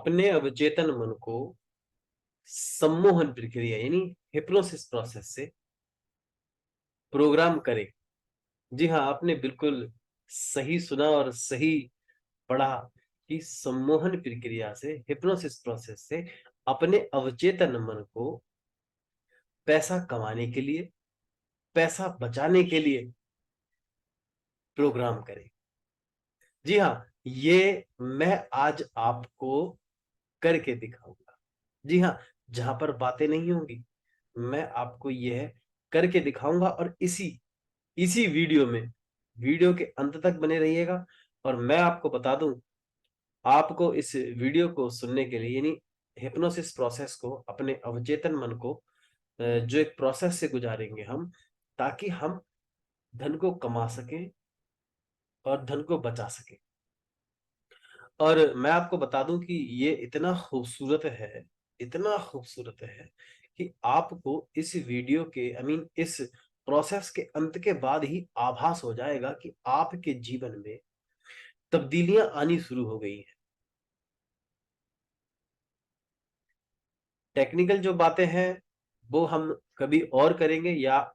अपने अवचेतन मन को सम्मोहन प्रक्रिया यानी हिप्नोसिस प्रोसेस से प्रोग्राम करें। जी हाँ, आपने बिल्कुल सही सुना और सही पढ़ा कि सम्मोहन प्रक्रिया से, हिप्नोसिस प्रोसेस से अपने अवचेतन मन को पैसा कमाने के लिए, पैसा बचाने के लिए प्रोग्राम करें। जी हाँ, ये मैं आज आपको करके दिखाऊंगा। जी हाँ, जहां पर बातें नहीं होंगी, मैं आपको यह करके दिखाऊंगा और इसी इसी वीडियो के अंत तक बने रहिएगा। और मैं आपको बता दूं, आपको इस वीडियो को सुनने के लिए यानी हिप्नोसिस प्रोसेस को, अपने अवचेतन मन को जो एक प्रोसेस से गुजारेंगे हम, ताकि हम धन को कमा सकें और धन को बचा सकें। और मैं आपको बता दूं कि ये इतना खूबसूरत है कि आपको इस वीडियो के इस प्रोसेस के अंत के बाद ही आभास हो जाएगा कि आपके जीवन में तब्दीलियां आनी शुरू हो गई हैं। टेक्निकल जो बातें हैं वो हम कभी और करेंगे, या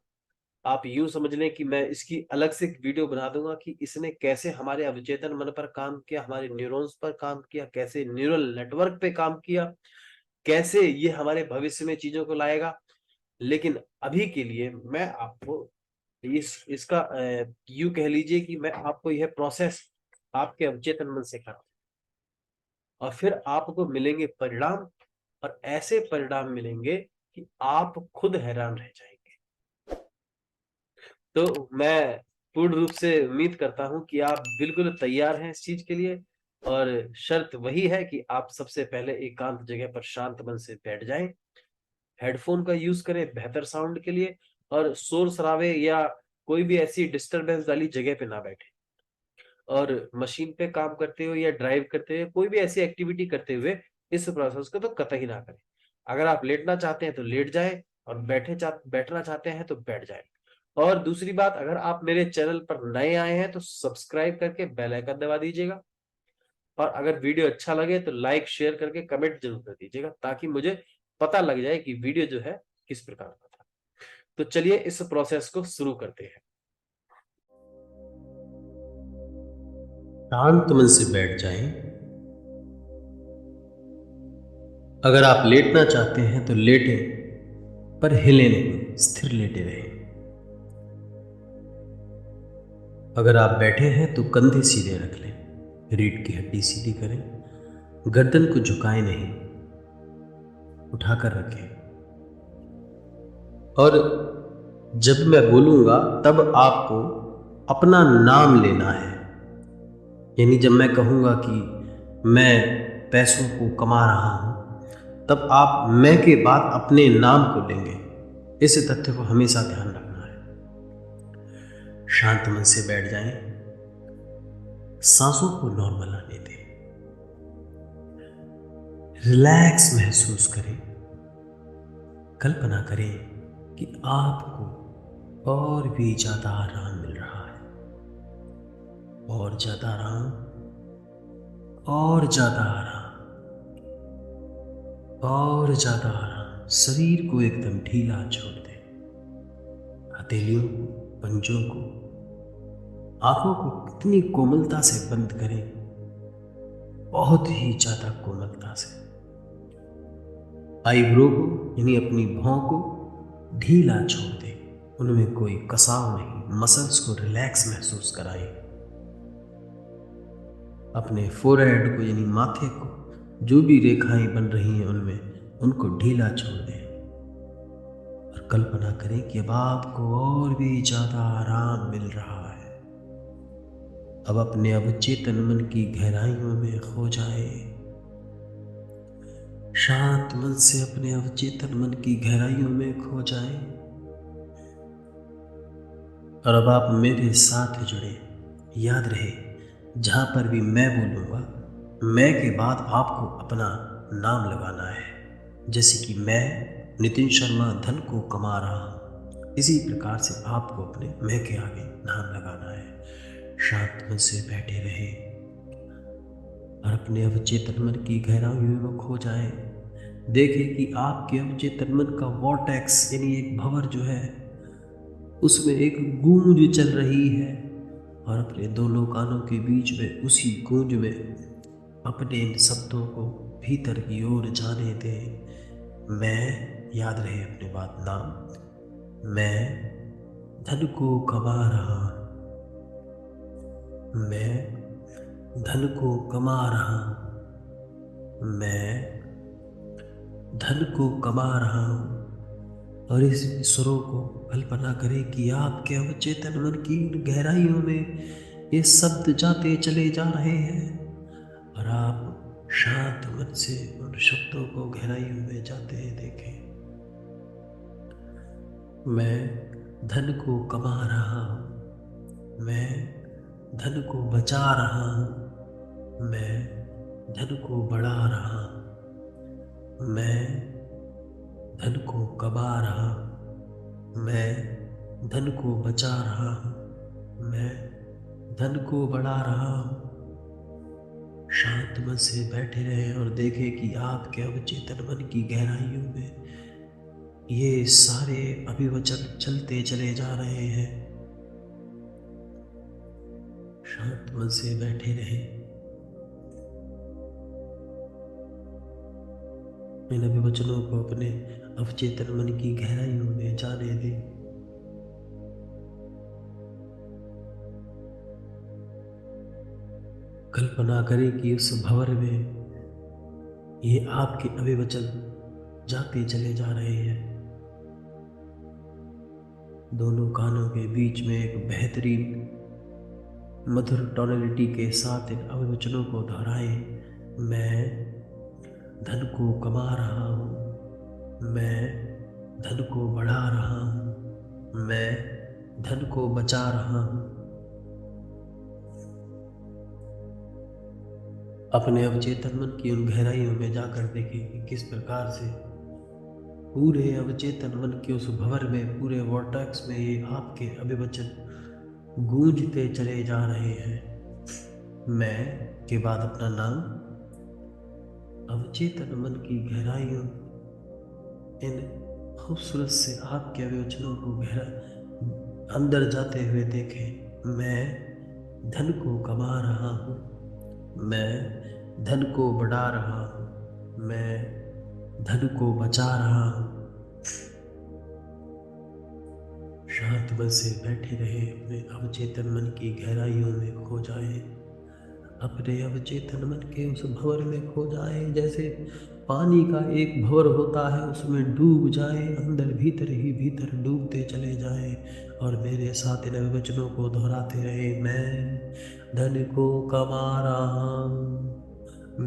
आप यूं समझ लें कि मैं इसकी अलग से एक वीडियो बना दूंगा कि इसने कैसे हमारे अवचेतन मन पर काम किया, हमारे न्यूरॉन्स पर काम किया, कैसे न्यूरल नेटवर्क पे काम किया, कैसे ये हमारे भविष्य में चीजों को लाएगा। लेकिन अभी के लिए मैं आपको इसका यूं कह लीजिए कि मैं आपको यह प्रोसेस आपके अवचेतन मन से करा, और फिर आपको मिलेंगे परिणाम, और ऐसे परिणाम मिलेंगे कि आप खुद हैरान रह जाएंगे। तो मैं पूर्ण रूप से उम्मीद करता हूं कि आप बिल्कुल तैयार हैं इस चीज के लिए। और शर्त वही है कि आप सबसे पहले एकांत जगह पर शांत मन से बैठ जाएं, हेडफोन का यूज करें बेहतर साउंड के लिए, और शोर शराबे या कोई भी ऐसी डिस्टरबेंस वाली जगह पे ना बैठे। और मशीन पे काम करते हुए या ड्राइव करते हुए, कोई भी ऐसी एक्टिविटी करते हुए इस प्रोसेस को तो कतई ना करें। अगर आप लेटना चाहते हैं तो लेट जाए, और बैठना चाहते हैं तो बैठ जाए। और दूसरी बात, अगर आप मेरे चैनल पर नए आए हैं तो सब्सक्राइब करके बेल आइकन दबा दीजिएगा। और अगर वीडियो अच्छा लगे तो लाइक शेयर करके कमेंट जरूर कर दीजिएगा, ताकि मुझे पता लग जाए कि वीडियो जो है किस प्रकार का था। तो चलिए इस प्रोसेस को शुरू करते हैं। शांत मन से बैठ जाएं। अगर आप लेटना चाहते हैं तो लेटें, पर हिले नहीं, स्थिर लेटे रहें। अगर आप बैठे हैं तो कंधे सीधे रख लें, रीढ़ की हड्डी सीधी करें, गर्दन को झुकाएं नहीं, उठाकर रखें। और जब मैं बोलूंगा तब आपको अपना नाम लेना है। यानी जब मैं कहूंगा कि मैं पैसों को कमा रहा हूं, तब आप मैं के बाद अपने नाम को लेंगे। इस तथ्य को हमेशा ध्यान रखना है। शांत मन से बैठ जाएं, सांसों को नॉर्मल आने दें, रिलैक्स महसूस करें। कल्पना करें कि आपको और भी ज्यादा आराम मिल रहा है, और ज्यादा आराम, और ज्यादा आराम, और ज्यादा आराम। शरीर को एकदम ढीला छोड़ दें, हथेलियों को, पंजों को, आंखों को कितनी कोमलता से बंद करें, बहुत ही ज्यादा कोमलता से। आईब्रो को यानी अपनी भौं को ढीला छोड़ दें, उनमें कोई कसाव नहीं, मसल्स को रिलैक्स महसूस कराएं। अपने फोरहेड को यानी माथे को, जो भी रेखाएं बन रही हैं उनमें, उनको ढीला छोड़ दें। और कल्पना करें कि अब आपको और भी ज्यादा आराम मिल रहा है। अब अपने अवचेतन मन की गहराइयों में खो जाए। शांत मन से अपने अवचेतन मन की गहराइयों में खो जाए। और अब आप मेरे साथ जुड़े। याद रहे, जहां पर भी मैं बोलूंगा, मैं के बाद आपको अपना नाम लगाना है। जैसे कि मैं नितिन शर्मा धन को कमा रहा हूं, इसी प्रकार से आपको अपने मैं के आगे नाम लगाना है। शांत मन से बैठे रहे, और अपने अवचेतन मन की गहराइयों में खो जाएं। देखें कि आपके अवचेतन मन का वॉर्टेक्स यानी एक भंवर जो है उसमें एक गूंज चल रही है, और अपने दोनों कानों के बीच में उसी गूंज में अपने इन शब्दों को भीतर की ओर जाने दें। मैं, याद रहे अपने बात नाम, मैं धन को कमा रहा हूं, मैं धन को कमा रहा हूं, मैं धन को कमा रहा हूं। और इस स्वरों को कल्पना करें कि आपके अवचेतन मन की इन गहराइयों में ये शब्द जाते चले जा रहे हैं, और आप शांत मन से उन शब्दों को गहराइयों में जाते देखें। मैं धन को कमा रहा हूँ, मैं धन को बचा रहा हूँ, मैं धन को बढ़ा रहा हूँ, मैं धन को कमा रहा हूँ, मैं धन को बचा रहा हूँ, मैं धन को बढ़ा रहा हूँ। शांत मन से बैठे रहें और देखें कि आपके अवचेतन मन की गहराइयों में ये सारे अभिवचन चलते चले जा रहे हैं। शांत मन से बैठे रहें। इन अभिवचनों को अपने अवचेतन मन की गहराइयों में जाने दें। कल्पना करें कि उस भंवर में ये आपके अभिवचन जाते चले जा रहे हैं। दोनों कानों के बीच में एक बेहतरीन मधुर टोनलिटी के साथ इन अभिवचनों को दोहराएं। मैं धन को कमा रहा हूँ, मैं धन को बढ़ा रहा हूँ, मैं धन को बचा रहा हूँ। अपने अवचेतन मन की उन गहराइयों में जाकर देखें कि किस प्रकार से पूरे अवचेतन मन के उस भंवर में, पूरे वॉर्टेक्स में ये आपके अभिवचन गूंजते चले जा रहे हैं। मैं के बाद अपना नाम, अवचेतन मन की गहराइयों इन खूबसूरत से आपके अभिवचनों को गहरा अंदर जाते हुए देखें। मैं धन को कमा रहा हूँ, मैं धन को बढ़ा रहा हूँ, मैं धन को बचा रहा हूँ। शांत मन से बैठे रहे, अपने अवचेतन मन की गहराइयों में खो जाए। अपने अवचेतन मन के उस भंवर में खो जाए, जैसे पानी का एक भंवर होता है उसमें डूब जाए, अंदर भीतर ही भीतर डूबते चले जाए। और मेरे साथ इन वचनों को दोहराते रहे। मैं धन को कमा रहा हूँ,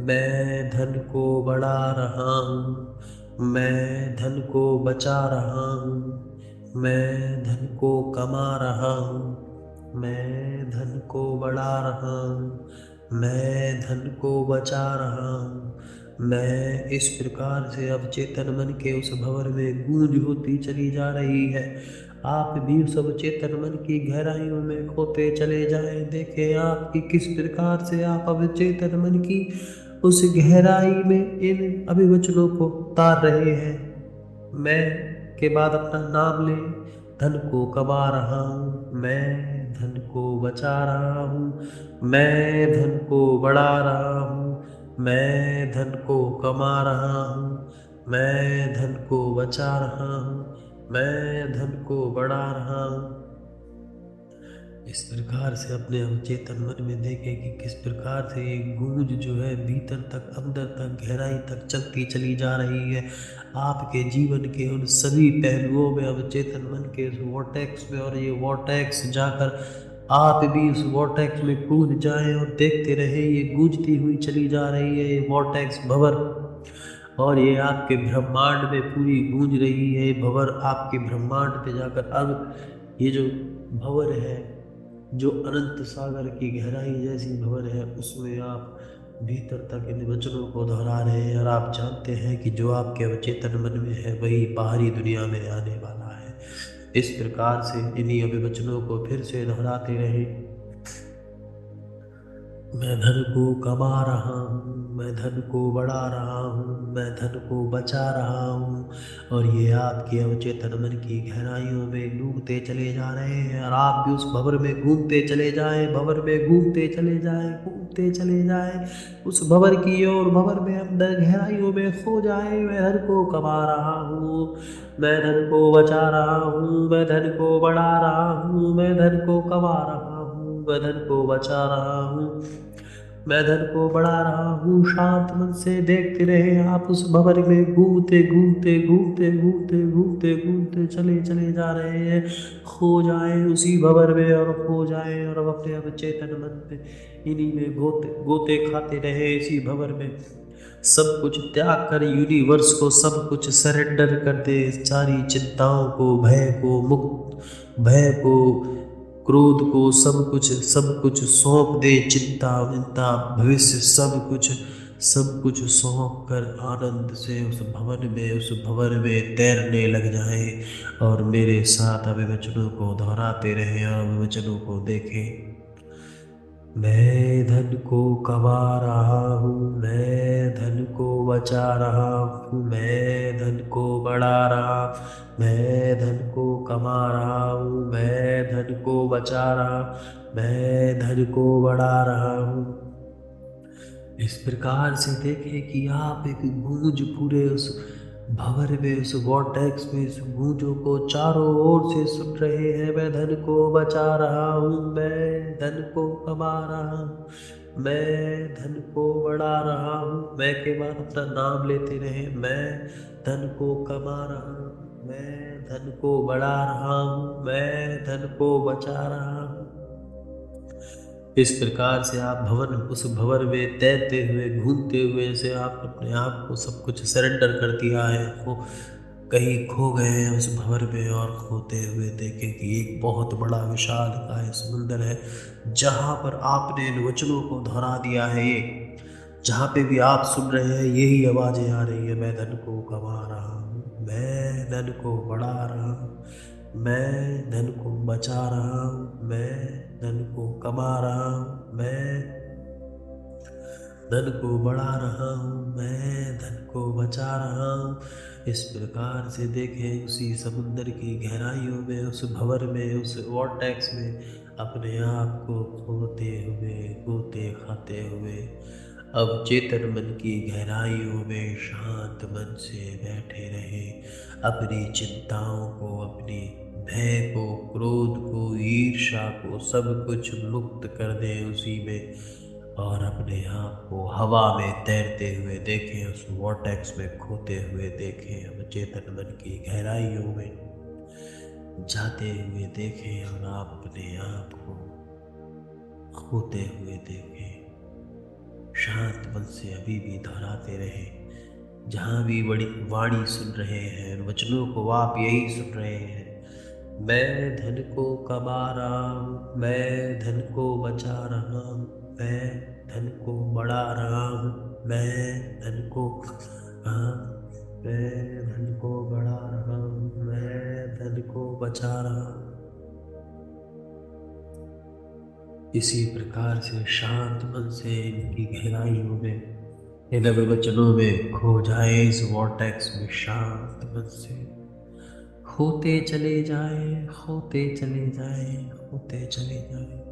मैं धन को बढ़ा रहा हूँ, मैं धन को बचा रहा हूँ, मैं धन को कमा रहा हूँ, मैं धन को बढ़ा रहा हूँ, मैं धन को बचा रहा हूँ। मैं इस प्रकार से अब चेतन मन के उस भंवर में गूंज होती चली जा रही है। आप भी उस अवचेतन मन की गहराइयों में खोते चले जाएं। देखें आपकी किस प्रकार से आप अवचेतन मन की उस गहराई में इन अभिवचनों को उतार रहे हैं। मैं के बाद अपना नाम लें। धन को कमा रहा हूँ, मैं धन को बचा रहा हूँ, मैं धन को बढ़ा रहा हूँ, मैं धन को कमा रहा हूँ, मैं धन को बचा रहा हूँ, मैं धन को बढ़ा रहा हूँ। इस प्रकार से अपने अवचेतन मन में देखें कि किस प्रकार से ये गूंज जो है भीतर तक, अंदर तक, गहराई तक चलती चली जा रही है। आपके जीवन के उन सभी पहलुओं में, अवचेतन मन के उस वॉर्टेक्स में, और ये वॉर्टेक्स जाकर आप भी उस वॉर्टेक्स में कूद जाएं और देखते रहे ये गूंजती हुई चली जा रही है ये वॉर्टेक्स भंवर। और ये आपके ब्रह्मांड में पूरी गूंज रही है। भंवर आपके ब्रह्मांड पे जाकर अब ये जो भंवर है, जो अनंत सागर की गहराई जैसी भंवर है, उसमें आप भीतर तक इन वचनों को दोहरा रहे हैं। और आप जानते हैं कि जो आपके अवचेतन मन में है वही बाहरी दुनिया में आने वाला है। इस प्रकार से इन्हीं अभिवचनों को फिर से दोहराते रहे। मैं धन को कमा रहा हूँ, मैं धन को बढ़ा रहा हूँ, मैं धन को बचा रहा हूँ, और ये आपके अवचेतन मन की गहराइयों में डूबते चले जा रहे हैं। और आप भी उस भंवर में घूमते चले जाएं, भंवर में घूमते चले जाएं, घूमते चले जाएं उस भंवर की ओर, भंवर में अंदर गहराइयों में खो जाए। मैं धन को कमा रहा हूँ, मैं धन को बचा रहा हूँ, मैं धन को बढ़ा रहा हूँ, मैं धन को कमा रहा हूँ, मैं धन को बचा रहा हूँ, मैं धन को बढ़ा रहा हूँ। शांत मन से देखते रहे आप उस भंवर में घूमते घूमते घूमते घूमते घूमते घूमते चले चले जा रहे हैं। खो जाए उसी भंवर में और खो जाए, और अब अपने अवचेतन मन में इन्हीं में गोते गोते खाते रहे इसी भंवर में। सब कुछ त्याग कर यूनिवर्स को सब कुछ सरेंडर कर दे, सारी चिंताओं को, भय को मुक्त, भय को, क्रोध को, सब कुछ सौंप दे। चिंता विंता भविष्य सब कुछ सौंप कर आनंद से उस भवन में तैरने लग जाए, और मेरे साथ अभिवचनों को दोहराते रहे और अभिवचनों को देखें। मैं धन को कमा रहा हूँ, मैं धन को बचा रहा हूँ, मैं धन को बढ़ा रहा, मैं धन को कमा रहा हूँ, मैं धन को बचा रहा, मैं धन को बढ़ा रहा हूँ। इस प्रकार से देखें कि आप एक गूंज पूरे उस भंवर में, उस वॉर्टेक्स में, इस गूंजों को चारों ओर से सुन रहे हैं। मैं धन को बचा रहा हूँ, मैं धन को कमा रहा हूँ, मैं धन को बढ़ा रहा हूँ। मैं के बाद अपना नाम लेते रहे। मैं धन को कमा रहा हूँ, मैं धन को बढ़ा रहा हूँ, मैं धन को बचा रहा हूँ। इस प्रकार से आप उस भंवर में तैरते हुए, घूमते हुए, जैसे आप अपने आप को सब कुछ सरेंडर कर दिया है, कहीं खो गए हैं उस भंवर में, और खोते हुए देखें कि एक बहुत बड़ा विशालकाय समुंदर है, जहाँ पर आपने इन वचनों को दोहरा दिया है। ये जहाँ पे भी आप सुन रहे हैं यही आवाजें आ रही है। मैं धन को कमा रहा हूँ, मैं धन को बढ़ा रहा हूँ, मैं धन को बचा रहा हूँ, मैं धन को कमा रहा हूँ, मैं धन को बढ़ा रहा हूँ, मैं धन को बचा रहा हूँ। इस प्रकार से देखें उसी समुंदर की गहराइयों में, उस भंवर में, उस वॉर्टेक्स में अपने आप को खोते हुए, गोते खाते हुए, अब चेतन मन की गहराइयों में शांत मन से बैठे रहे। अपनी चिंताओं को, अपनी भय को, क्रोध को, ईर्ष्या को, सब कुछ मुक्त कर दें उसी में, और अपने आप को हवा में तैरते हुए देखें, उस वॉर्टेक्स में खोते हुए देखें, अब चेतन मन की गहराइयों में जाते हुए देखें, और आप अपने आप को खोते हुए देखें। शांत मन से अभी भी दोहराते रहे। जहाँ भी बड़ी वाणी सुन रहे हैं, वचनों को आप यही सुन रहे हैं। मैं धन को कमा रहा हूँ, मैं धन को बचा रहा हूँ, मैं धन को बढ़ा रहा हूँ, मैं धन को हाँ, मैं धन को बढ़ा रहा हूँ, मैं धन को बचा रहा हूँ। इसी प्रकार से शांत मन से इनकी गहराइयों में, इन वचनों में खो जाए, इस वॉर्टेक्स में शांत मन से खोते चले जाए, खोते चले जाए, खोते चले जाए।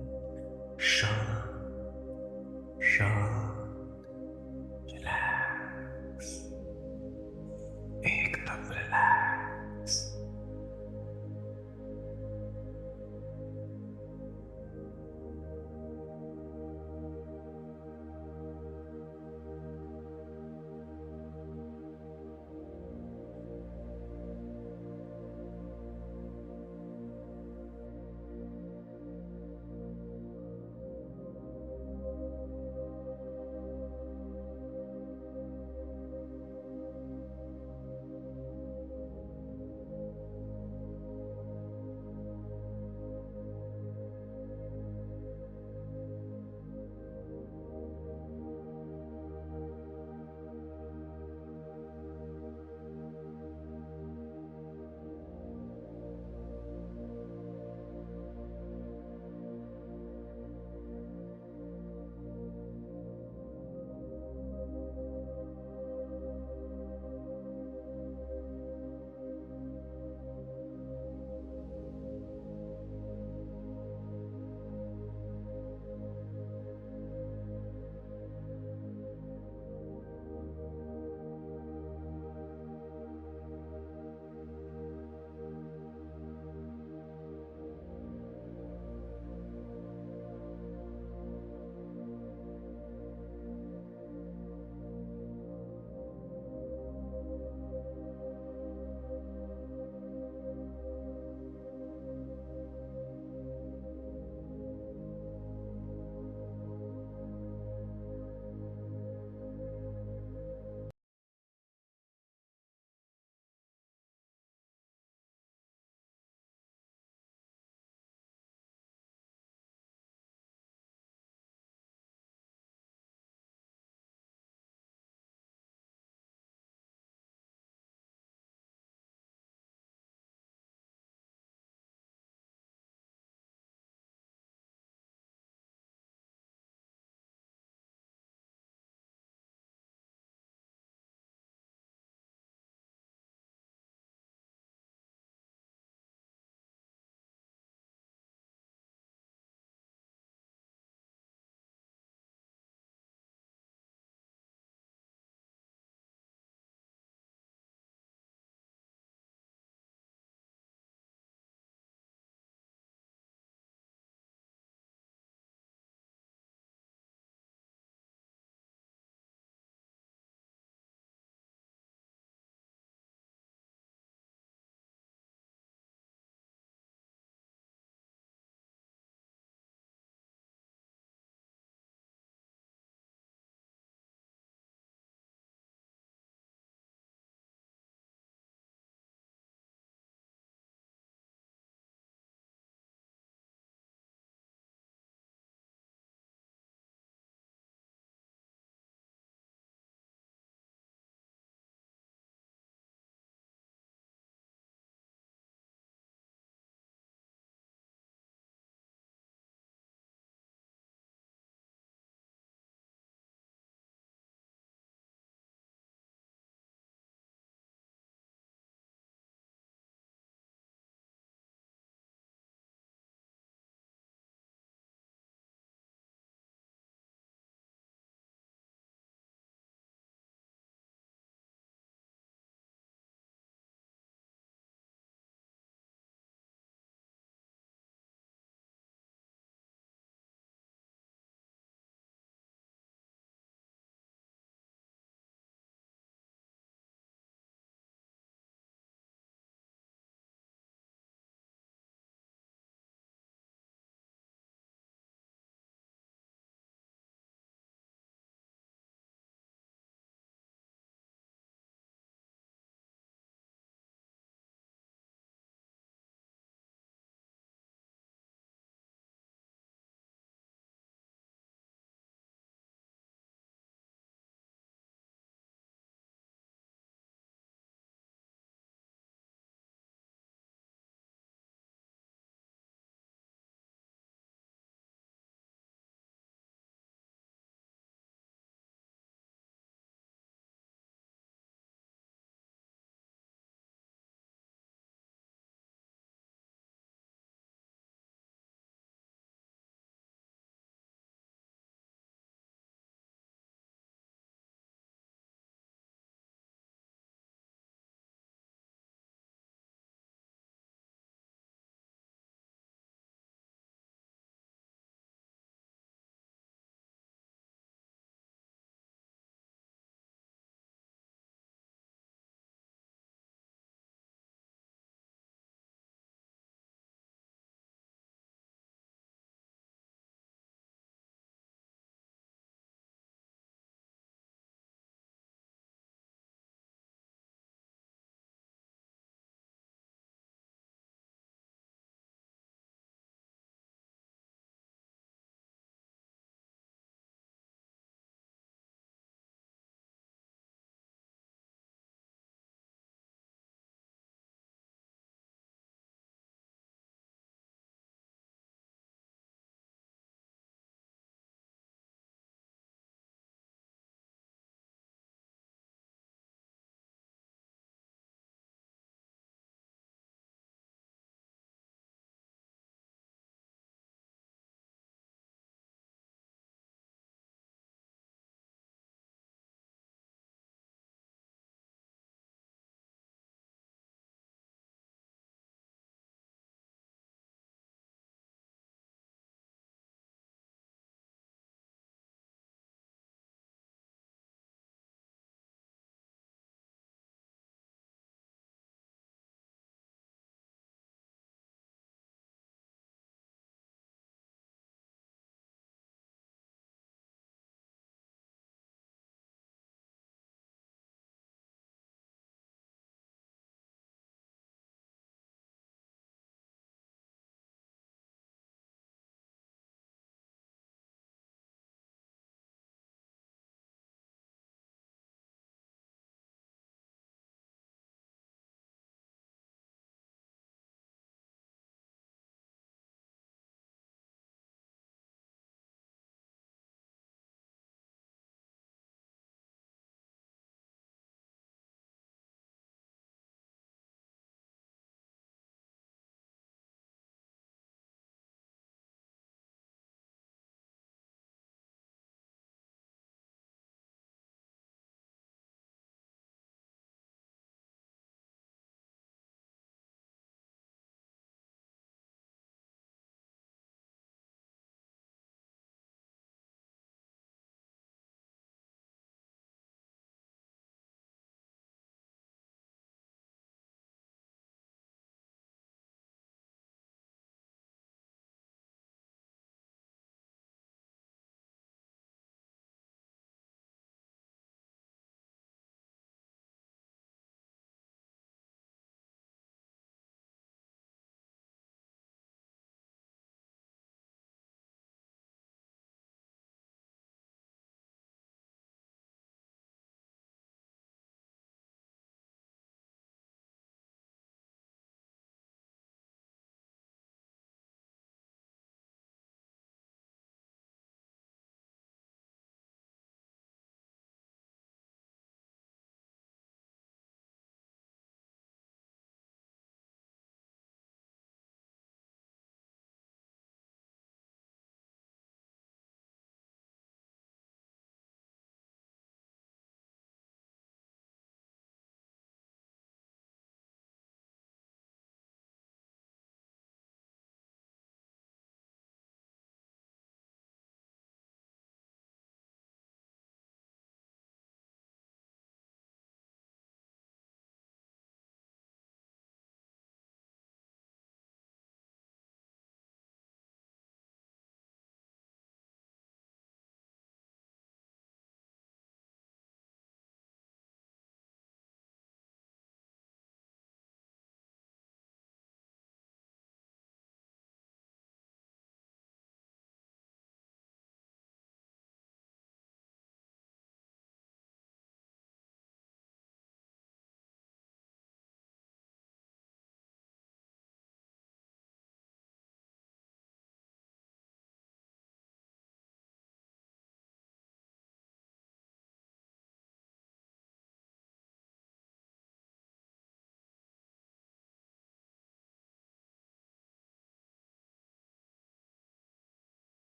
शांत शांत।